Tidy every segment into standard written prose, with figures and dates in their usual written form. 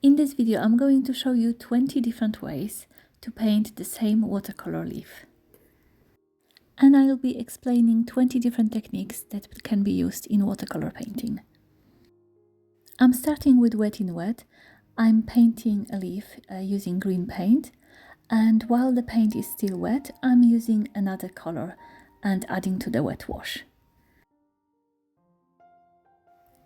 In this video, I'm going to show you 20 different ways to paint the same watercolor leaf. And I'll be explaining 20 different techniques that can be used in watercolor painting. I'm starting with wet in wet. I'm painting a leaf using green paint, and while the paint is still wet, I'm using another color and adding to the wet wash.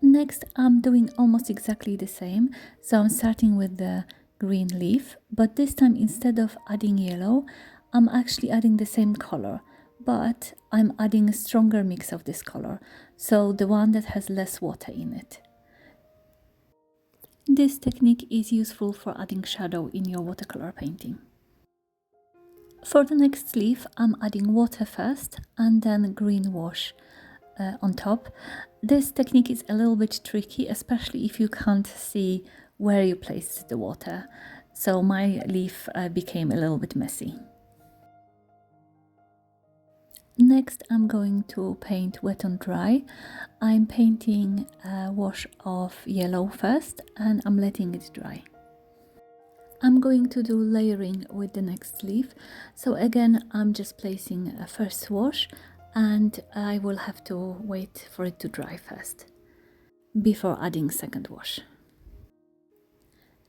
Next, I'm doing almost exactly the same, so I'm starting with the green leaf, but this time instead of adding yellow, I'm actually adding the same color, but I'm adding a stronger mix of this color, so the one that has less water in it. This technique is useful for adding shadow in your watercolor painting. For the next leaf, I'm adding water first and then green wash on top. This technique is a little bit tricky, especially if you can't see where you placed the water, so my leaf became a little bit messy. Next, I'm going to paint wet on dry. I'm painting a wash of yellow first and I'm letting it dry. I'm going to do layering with the next leaf, so again I'm just placing a first wash and I will have to wait for it to dry first before adding second wash.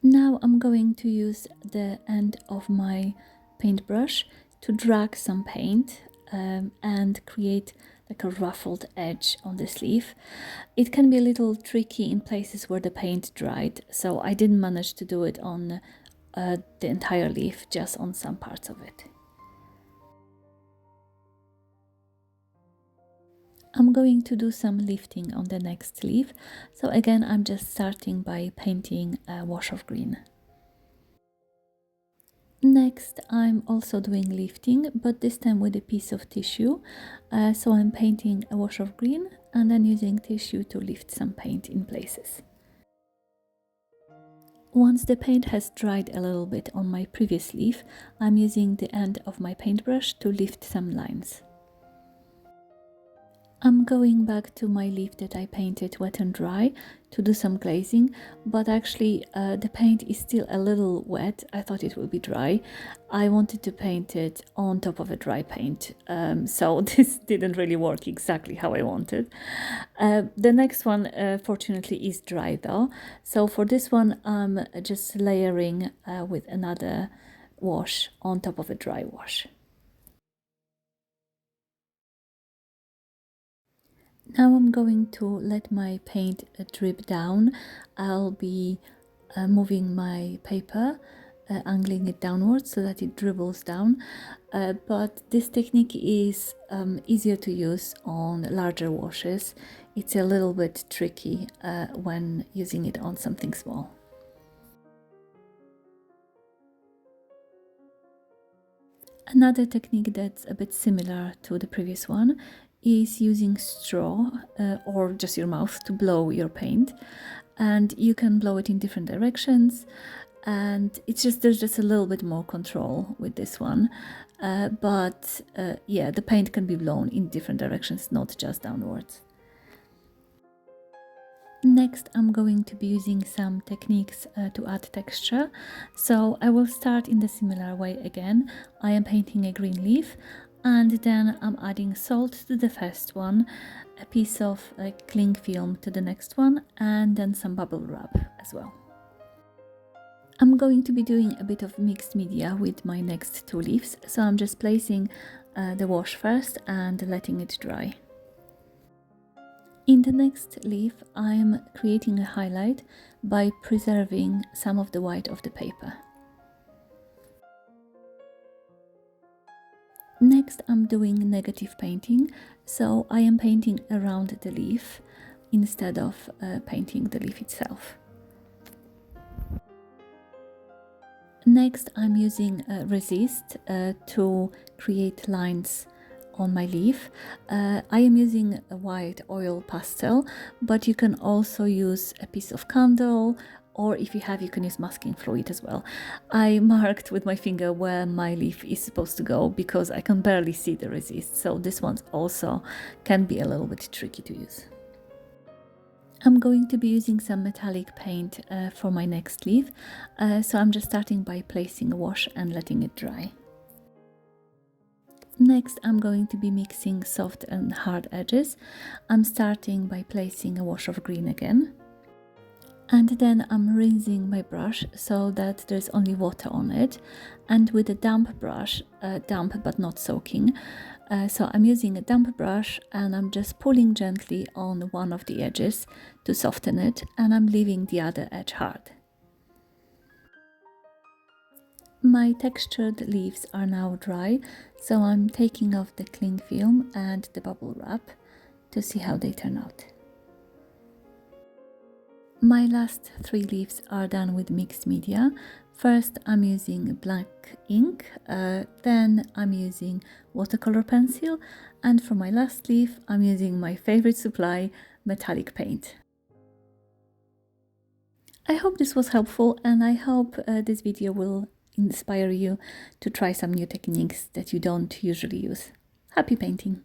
Now I'm going to use the end of my paintbrush to drag some paint and create like a ruffled edge on this leaf. It can be a little tricky in places where the paint dried, so I didn't manage to do it on the entire leaf, just on some parts of it. I'm going to do some lifting on the next leaf, so again I'm just starting by painting a wash of green. Next, I'm also doing lifting, but this time with a piece of tissue, so I'm painting a wash of green and then using tissue to lift some paint in places. Once the paint has dried a little bit on my previous leaf, I'm using the end of my paintbrush to lift some lines. I'm going back to my leaf that I painted wet and dry to do some glazing, but actually the paint is still a little wet. I thought it would be dry. I wanted to paint it on top of a dry paint, so this didn't really work exactly how I wanted. The next one fortunately is dry though, so for this one I'm just layering with another wash on top of a dry wash. Now I'm going to let my paint drip down. I'll be moving my paper, angling it downwards so that it dribbles down. But this technique is easier to use on larger washes. It's a little bit tricky when using it on something small. Another technique that's a bit similar to the previous one is using straw or just your mouth to blow your paint, and you can blow it in different directions, and there's just a little bit more control with this one, but yeah, the paint can be blown in different directions, not just downwards. Next, I'm going to be using some techniques to add texture. So I will start in the similar way again. I am painting a green leaf and then I'm adding salt to the first one, a piece of cling film to the next one, and then some bubble wrap as well. I'm going to be doing a bit of mixed media with my next two leaves, so I'm just placing the wash first and letting it dry. In the next leaf, I'm creating a highlight by preserving some of the white of the paper. Next, I'm doing negative painting, so I am painting around the leaf instead of painting the leaf itself. Next, I'm using resist to create lines on my leaf. I am using a white oil pastel, but you can also use a piece of candle, or if you have, you can use masking fluid as well. I marked with my finger where my leaf is supposed to go because I can barely see the resist, so this one also can be a little bit tricky to use. I'm going to be using some metallic paint for my next leaf, so I'm just starting by placing a wash and letting it dry. Next, I'm going to be mixing soft and hard edges. I'm starting by placing a wash of green again. And then I'm rinsing my brush so that there's only water on it. And with a damp brush, damp but not soaking, so I'm using a damp brush and I'm just pulling gently on one of the edges to soften it, and I'm leaving the other edge hard. My textured leaves are now dry, so I'm taking off the cling film and the bubble wrap to see how they turn out. My last 3 leaves are done with mixed media. First I'm using black ink, then I'm using watercolor pencil, and for my last leaf I'm using my favorite supply, metallic paint. I hope this was helpful, and I hope this video will inspire you to try some new techniques that you don't usually use. Happy painting!